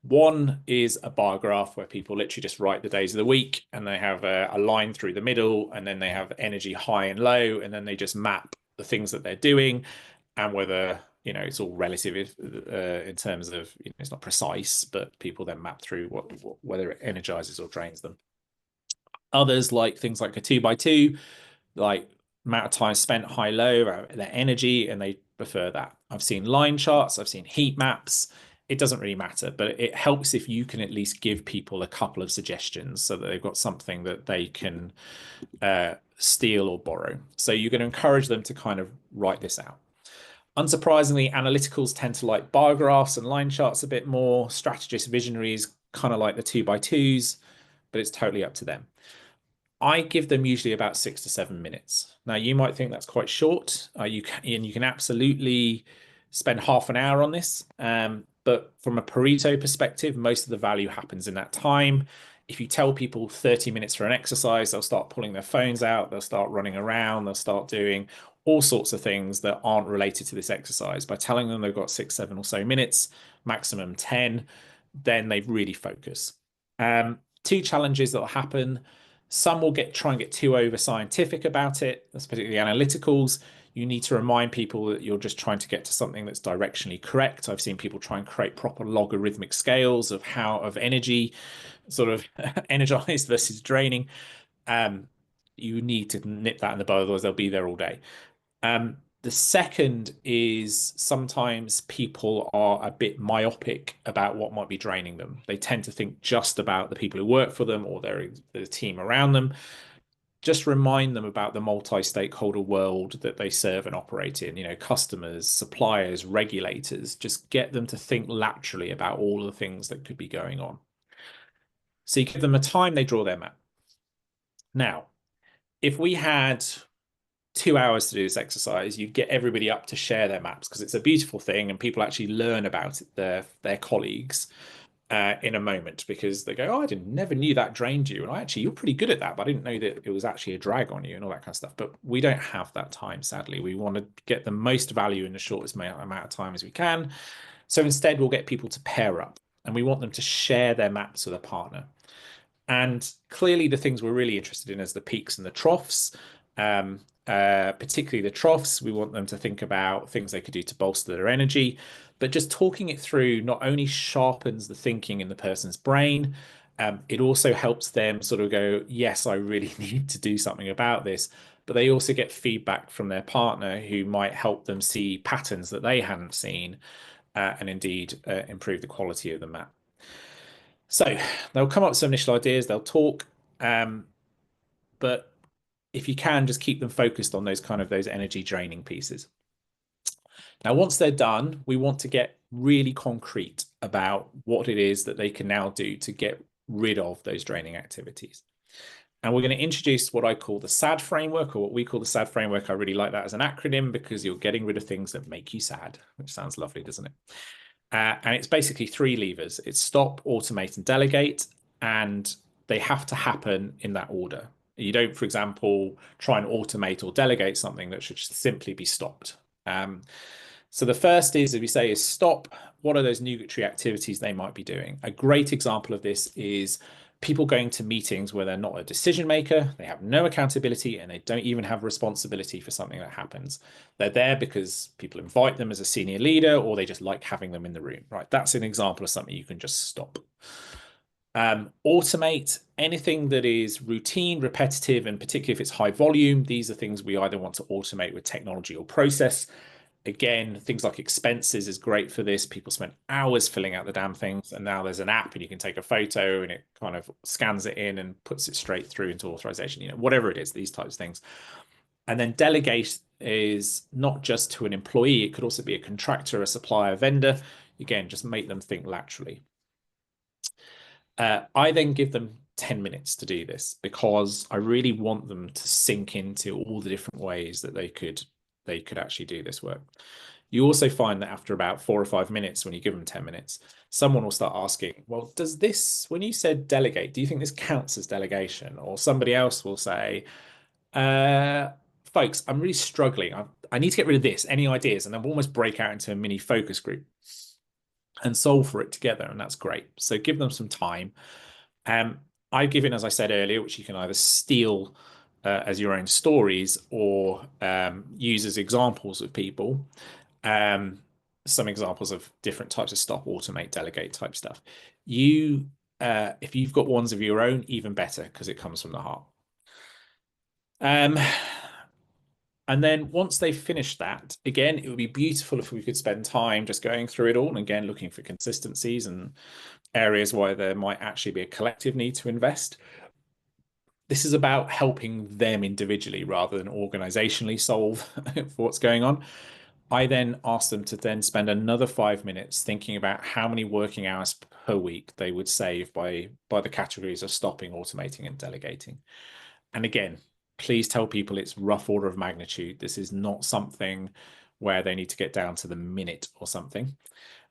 S1: One is a bar graph where people literally just write the days of the week, and they have a line through the middle, and then they have energy high and low, and then they just map the things that they're doing and whether, it's all relative in terms of, it's not precise, but people then map through whether it energizes or drains them. Others like things like a 2x2, like amount of time spent high low, their energy, and they prefer that. I've seen line charts, I've seen heat maps. It doesn't really matter, but it helps if you can at least give people a couple of suggestions so that they've got something that they can steal or borrow. So you're going to encourage them to kind of write this out. Unsurprisingly, analyticals tend to like bar graphs and line charts a bit more. Strategists, visionaries kind of like the 2x2s, but it's totally up to them. I give them usually about 6 to 7 minutes. Now, you might think that's quite short. You can absolutely spend half an hour on this. But from a Pareto perspective, most of the value happens in that time. If you tell people 30 minutes for an exercise, they'll start pulling their phones out, they'll start running around, they'll start doing all sorts of things that aren't related to this exercise. By telling them they've got 6, 7 or so minutes, maximum 10, then they really focus. Two challenges that will happen. Some will try and get too over scientific about it. That's particularly analyticals. You need to remind people that you're just trying to get to something that's directionally correct. I've seen people try and create proper logarithmic scales of energy, sort of energized versus draining. You need to nip that in the bud, otherwise they'll be there all day. The second is sometimes people are a bit myopic about what might be draining them. They tend to think just about the people who work for them or their team around them. Just remind them about the multi-stakeholder world that they serve and operate in, customers, suppliers, regulators. Just get them to think laterally about all the things that could be going on. So you give them a time, they draw their map. Now, if we had 2 hours to do this exercise, you'd get everybody up to share their maps because it's a beautiful thing and people actually learn about it, their colleagues in a moment, because they go, oh, never knew that drained you. And you're pretty good at that, but I didn't know that it was actually a drag on you and all that kind of stuff. But we don't have that time, sadly. We want to get the most value in the shortest amount of time as we can. So instead, we'll get people to pair up and we want them to share their maps with a partner. And clearly, the things we're really interested in is the peaks and the troughs. Particularly the troughs, we want them to think about things they could do to bolster their energy. But just talking it through not only sharpens the thinking in the person's brain, it also helps them sort of go, yes, I really need to do something about this. But they also get feedback from their partner who might help them see patterns that they hadn't seen and indeed improve the quality of the map. So they'll come up with some initial ideas, they'll talk, but if you can, just keep them focused on those energy draining pieces. Now, once they're done, we want to get really concrete about what it is that they can now do to get rid of those draining activities. And we're going to introduce what I call the SAD framework, or what we call the SAD framework. I really like that as an acronym because you're getting rid of things that make you sad, which sounds lovely, doesn't it? And it's basically 3 levers. It's stop, automate, and delegate. And they have to happen in that order. You don't, for example, try and automate or delegate something that should simply be stopped. So the first is, as we say, is stop. What are those nugatory activities they might be doing? A great example of this is people going to meetings where they're not a decision maker, they have no accountability, and they don't even have responsibility for something that happens. They're there because people invite them as a senior leader, or they just like having them in the room, right? That's an example of something you can just stop. Automate anything that is routine, repetitive, and particularly if it's high volume. These are things we either want to automate with technology or process. Again, things like expenses is great for this. People spend hours filling out the damn things, and now there's an app and you can take a photo and it kind of scans it in and puts it straight through into authorization, whatever it is, these types of things. And then delegate is not just to an employee, it could also be a contractor, a supplier, a vendor. Again, just make them think laterally. I then give them 10 minutes to do this because I really want them to sink into all the different ways that they could actually do this work. You also find that after about 4 or 5 minutes, when you give them 10 minutes, someone will start asking, well, does this, when you said delegate, do you think this counts as delegation? Or somebody else will say, folks, I'm really struggling. I need to get rid of this. Any ideas? And then we'll almost break out into a mini focus group and solve for it together. And that's great. So give them some time. I've given, as I said earlier, which you can either steal as your own stories or use as examples of people. Some examples of different types of stop, automate, delegate type stuff. If you've got ones of your own, even better, because it comes from the heart. And then once they've finished that, again, it would be beautiful if we could spend time just going through it all and again, looking for consistencies and areas where there might actually be a collective need to invest. This is about helping them individually rather than organizationally solve for what's going on. I then ask them to then spend another 5 minutes thinking about how many working hours per week they would save by the categories of stopping, automating, and delegating. And again, please tell people it's rough order of magnitude. This is not something where they need to get down to the minute or something.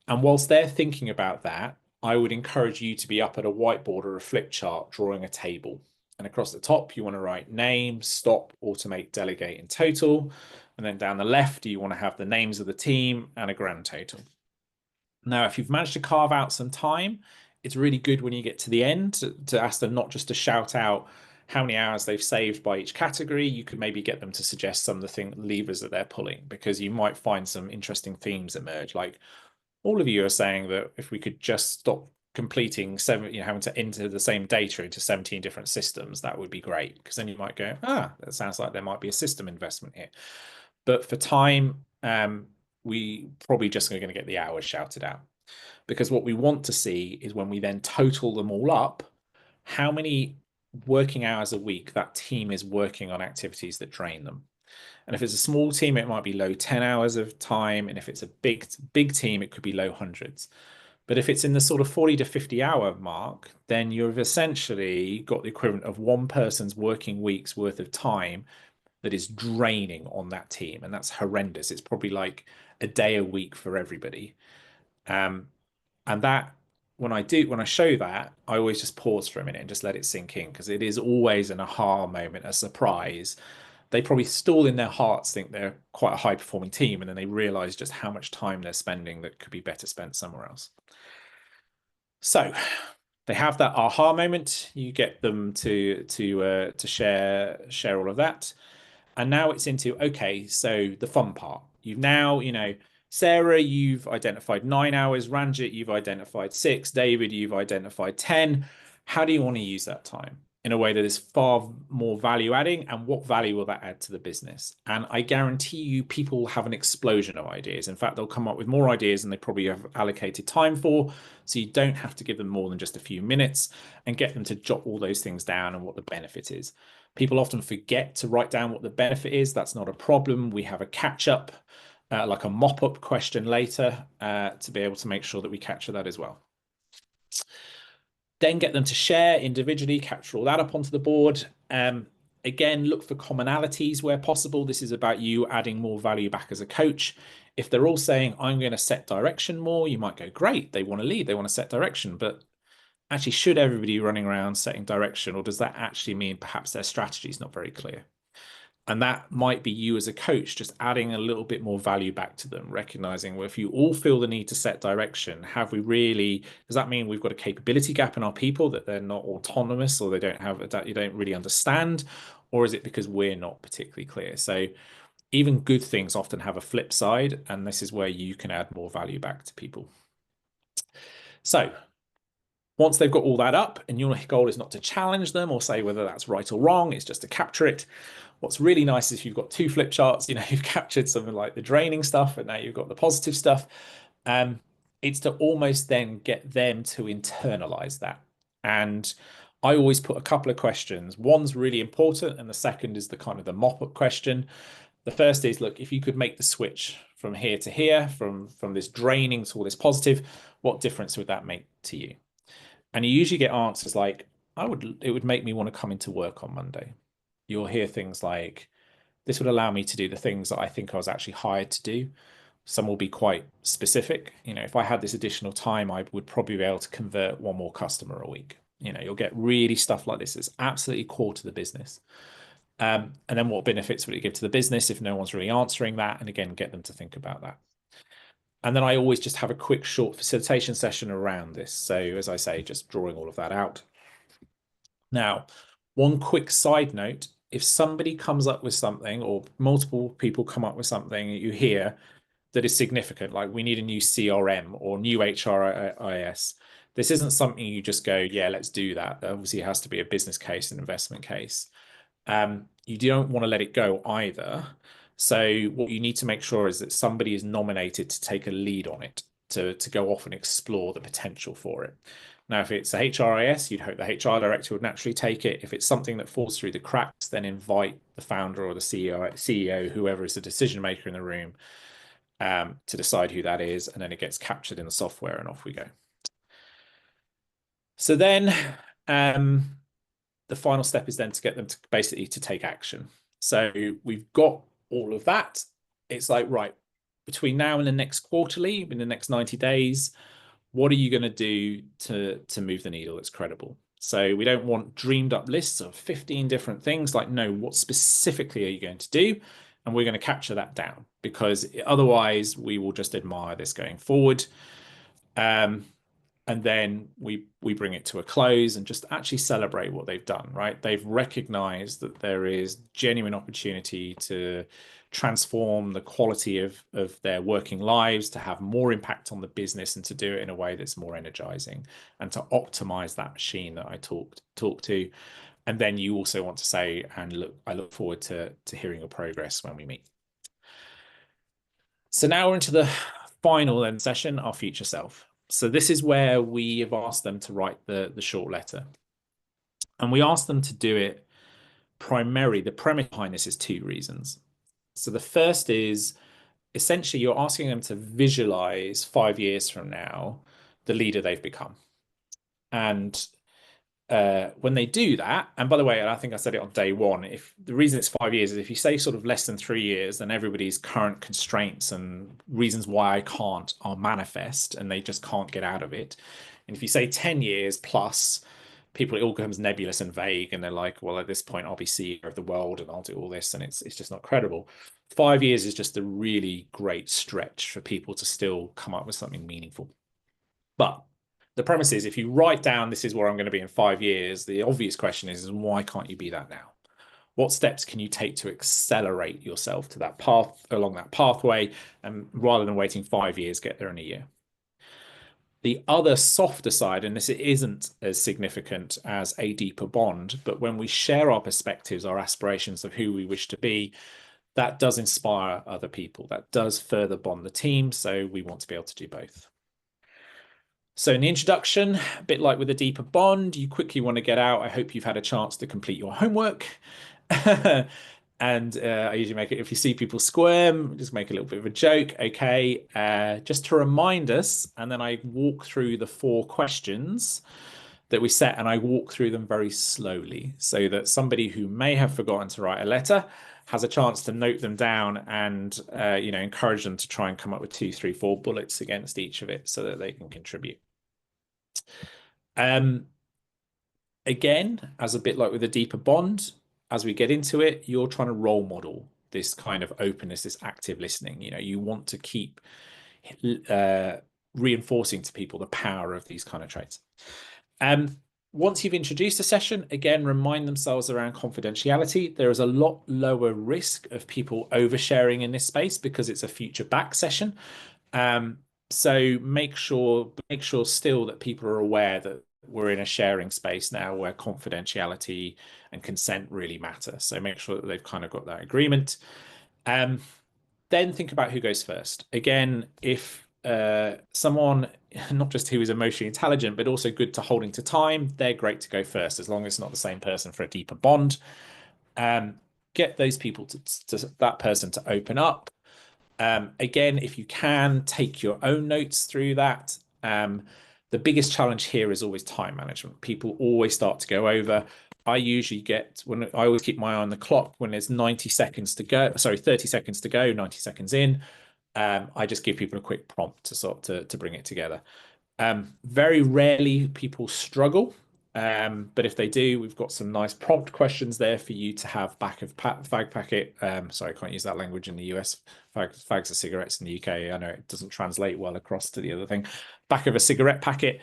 S1: And whilst they're thinking about that, I would encourage you to be up at a whiteboard or a flip chart drawing a table. And across the top, you want to write name, stop, automate, delegate in total. And then down the left, you want to have the names of the team and a grand total. Now, if you've managed to carve out some time, it's really good when you get to the end to ask them not just to shout out how many hours they've saved by each category. You could maybe get them to suggest some of the levers that they're pulling, because you might find some interesting themes emerge. Like all of you are saying that if we could just stop completing having to enter the same data into 17 different systems, that would be great. Because then you might go, that sounds like there might be a system investment here. But for time, we probably just are going to get the hours shouted out, because what we want to see is when we then total them all up, how many working hours a week that team is working on activities that drain them. And if it's a small team, it might be low 10 hours of time. And if it's a big team, it could be low hundreds. But if it's in the sort of 40 to 50 hour mark, then you've essentially got the equivalent of one person's working week's worth of time that is draining on that team. And that's horrendous. It's probably like a day a week for everybody. And that, when I show that, I always just pause for a minute and just let it sink in, because it is always an aha moment, a surprise. They probably still in their hearts think they're quite a high performing team, and then they realize just how much time they're spending that could be better spent somewhere else. So they have that aha moment. You get them to share all of that. And now it's into, okay, so the fun part. You've now, Sarah, you've identified 9 hours. Ranjit, you've identified 6. David, you've identified 10. How do you want to use that time in a way that is far more value adding? And what value will that add to the business? And I guarantee you, people will have an explosion of ideas. In fact, they'll come up with more ideas than they probably have allocated time for. So you don't have to give them more than just a few minutes, and get them to jot all those things down and what the benefit is. People often forget to write down what the benefit is. That's not a problem. We have a catch up, like a mop up question later, to be able to make sure that we capture that as well. Then get them to share individually, capture all that up onto the board. Again, look for commonalities where possible. This is about you adding more value back as a coach. If they're all saying, I'm going to set direction more, you might go, great, they want to lead, they want to set direction. But actually, should everybody be running around setting direction, or does that actually mean perhaps their strategy is not very clear? And that might be you as a coach just adding a little bit more value back to them, recognizing, well, if you all feel the need to set direction, have we really, does that mean we've got a capability gap in our people, that they're not autonomous, or they don't have that, you don't really understand? Or is it because we're not particularly clear? So even good things often have a flip side, and this is where you can add more value back to people. So once they've got all that up, and your goal is not to challenge them or say whether that's right or wrong, it's just to capture it. What's really nice is you've got 2 flip charts, you've captured something like the draining stuff, and now you've got the positive stuff. It's to almost then get them to internalize that. And I always put a couple of questions. One's really important, and the second is the kind of the mop-up question. The first is, look, if you could make the switch from here to here, from this draining to all this positive, what difference would that make to you? And you usually get answers like, it would make me want to come into work on Monday. You'll hear things like, this would allow me to do the things that I think I was actually hired to do. Some will be quite specific. If I had this additional time, I would probably be able to convert 1 more customer a week. You'll get really stuff like this. It's absolutely core to the business. And then what benefits would it give to the business if no one's really answering that? And again, get them to think about that. And then I always just have a quick short facilitation session around this. So as I say, just drawing all of that out. Now, one quick side note, if somebody comes up with something, or multiple people come up with something that you hear that is significant, like we need a new CRM or new HRIS, this isn't something you just go, yeah, let's do that. Obviously, it has to be a business case, an investment case. You don't want to let it go either. So what you need to make sure is that somebody is nominated to take a lead on it, to go off and explore the potential for it. Now, if it's a HRIS, you'd hope the HR director would naturally take it. If it's something that falls through the cracks, then invite the founder or the CEO, whoever is the decision maker in the room, to decide who that is, and then it gets captured in the software, and off we go. So then the final step is then to get them to basically to take action. So we've got all of that. It's like, right, between now and the next quarterly, in the next 90 days, what are you going to do to move the needle that's credible? So we don't want dreamed up lists of 15 different things. Like, no, what specifically are you going to do? And we're going to capture that down, because otherwise we will just admire this going forward. And then we bring it to a close and just actually celebrate what they've done, right? They've recognized that there is genuine opportunity to transform the quality of their working lives, to have more impact on the business, and to do it in a way that's more energizing, and to optimize that machine that I talked to. And then you also want to say, and look, I look forward to hearing your progress when we meet. So now we're into the final then session, our future self. So this is where we have asked them to write the short letter. And we asked them to do it primarily, the premise behind this is two reasons. So the first is essentially you're asking them to visualize 5 years from now the leader they've become. And when they do that, and by the way, and I think I said it on day one, if the reason it's 5 years is if you say sort of less than 3 years, then everybody's current constraints and reasons why I can't are manifest and they just can't get out of it. And if you say 10 years plus, people, it all becomes nebulous and vague, and they're like, well, at this point, I'll be CEO of the world and I'll do all this, and it's just not credible. 5 years is just a really great stretch for people to still come up with something meaningful. But the premise is if you write down this is where I'm going to be in 5 years, the obvious question is why can't you be that now? What steps can you take to accelerate yourself to that path, along that pathway, and rather than waiting 5 years, get there in a year? The other softer side, and this isn't as significant as a deeper bond, but when we share our perspectives, our aspirations of who we wish to be, that does inspire other people. That does further bond the team. So we want to be able to do both. So in the introduction, a bit like with a deeper bond, you quickly want to get out. I hope you've had a chance to complete your homework. And I usually make it, if you see people squirm, just make a little bit of a joke. Okay, just to remind us, and then I walk through the 4 questions that we set, and I walk through them very slowly so that somebody who may have forgotten to write a letter has a chance to note them down and encourage them to try and come up with 2, 3, 4 bullets against each of it so that they can contribute. Again, as a bit like with a deeper bond, as we get into it, you're trying to role model this kind of openness, this active listening. You want to keep reinforcing to people the power of these kind of traits. Once you've introduced a session, again, remind themselves around confidentiality. There is a lot lower risk of people oversharing in this space because it's a future back session. So make sure still that people are aware that we're in a sharing space now where confidentiality and consent really matter. So make sure that they've kind of got that agreement. Then think about who goes first. Again, if someone, not just who is emotionally intelligent, but also good to holding to time, they're great to go first, as long as it's not the same person for a deeper bond. Get those people to that person to open up. Again, if you can, take your own notes through that. The biggest challenge here is always time management. People always start to go over. I usually I always keep my eye on the clock when there's 90 seconds to go, sorry, 30 seconds to go, 90 seconds in. I just give people a quick prompt to bring it together. Very rarely people struggle. But if they do, we've got some nice prompt questions there for you to have back of fag packet. Sorry, I can't use that language in the US. Fags are cigarettes in the UK. I know it doesn't translate well across to the other thing. Back of a cigarette packet.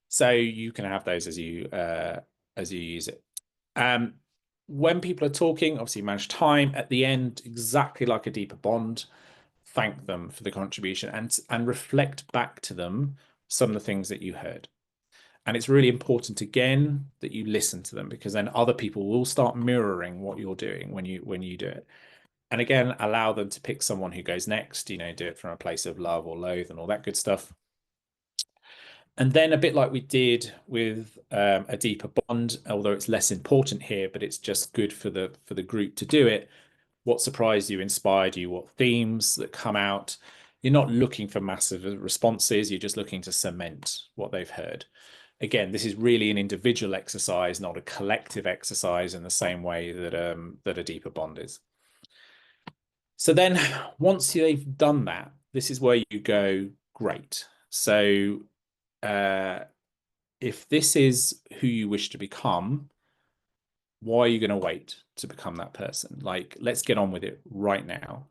S1: So you can have those as you use it. When people are talking, obviously manage time at the end, exactly like a deeper bond. Thank them for the contribution and reflect back to them some of the things that you heard. And it's really important, again, that you listen to them, because then other people will start mirroring what you're doing when you do it. And again, allow them to pick someone who goes next, do it from a place of love or loathe and all that good stuff. And then a bit like we did with a deeper bond, although it's less important here, but it's just good for the group to do it. What surprised you, inspired you, what themes that come out. You're not looking for massive responses. You're just looking to cement what they've heard. Again, this is really an individual exercise, not a collective exercise in the same way that a deeper bond is. So then once they've done that, this is where you go, great. So if this is who you wish to become, why are you going to wait to become that person? Like, let's get on with it right now.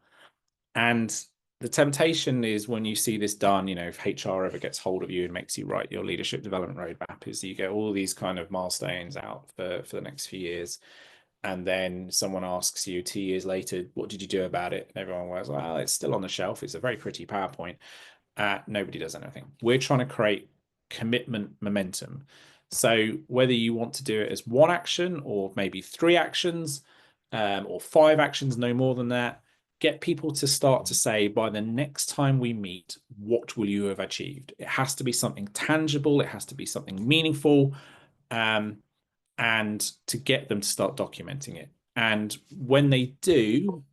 S1: And the temptation is, when you see this done, if HR ever gets hold of you and makes you write your leadership development roadmap, is you get all these kind of milestones out for the next few years. And then someone asks you 2 years later, what did you do about it? And everyone was, well, it's still on the shelf. It's a very pretty PowerPoint. Nobody does anything. We're trying to create commitment momentum. So whether you want to do it as 1 action or maybe 3 actions or 5 actions, no more than that, get people to start to say, by the next time we meet, what will you have achieved? It has to be something tangible. It has to be something meaningful. And to get them to start documenting it. And when they do,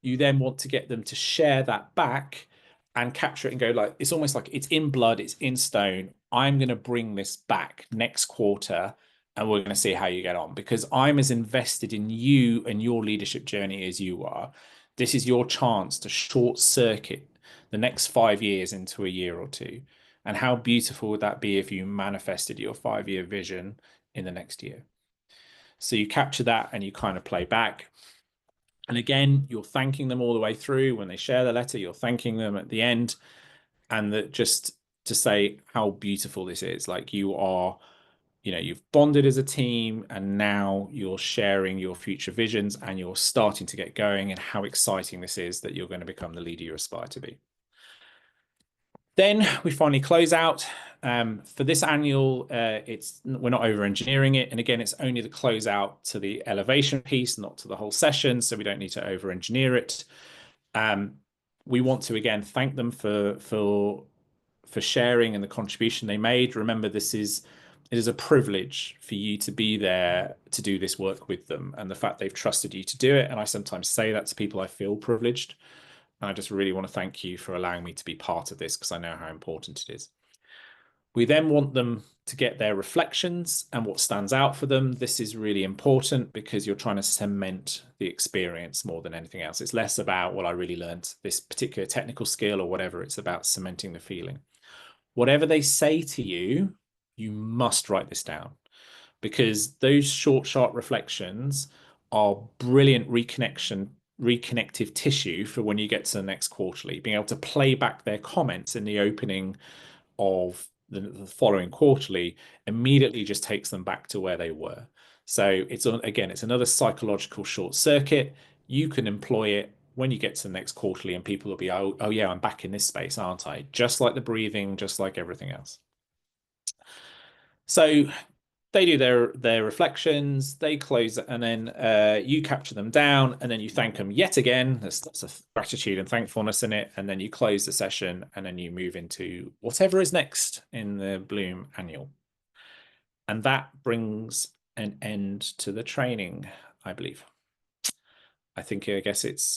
S1: you then want to get them to share that back and capture it and go, like, it's almost like it's in blood, it's in stone. I'm going to bring this back next quarter and we're going to see how you get on, because I'm as invested in you and your leadership journey as you are. This is your chance to short circuit the next 5 years into a year or two. And how beautiful would that be if you manifested your 5-year vision in the next year? So you capture that and you kind of play back. And again, you're thanking them all the way through. When they share the letter, you're thanking them at the end. And that, just to say how beautiful this is. Like, you are, you've bonded as a team, and now you're sharing your future visions and you're starting to get going, and how exciting this is that you're going to become the leader you aspire to be. Then we finally close out. For this annual, we're not over engineering it. And again, it's only the closeout to the elevation piece, not to the whole session. So we don't need to over engineer it. We want to, again, thank them for sharing and the contribution they made. Remember, it is a privilege for you to be there to do this work with them, and the fact they've trusted you to do it. And I sometimes say that to people, I feel privileged. And I just really want to thank you for allowing me to be part of this, because I know how important it is. We then want them to get their reflections and what stands out for them. This is really important because you're trying to cement the experience more than anything else. It's less about, well, I really learned this particular technical skill or whatever. It's about cementing the feeling. Whatever they say to you, you must write this down, because those short, sharp reflections are brilliant reconnective tissue for when you get to the next quarterly. Being able to play back their comments in the opening of the following quarterly immediately just takes them back to where they were. So it's another psychological short circuit. You can employ it when you get to the next quarterly, and people will be, oh yeah, I'm back in this space, aren't I? Just like the breathing, just like everything else. So they do their reflections, they close, and then you capture them down, and then you thank them yet again. There's lots of gratitude and thankfulness in it, and then you close the session, and then you move into whatever is next in the Bloom Annual. And that brings an end to the training, I believe. I guess it's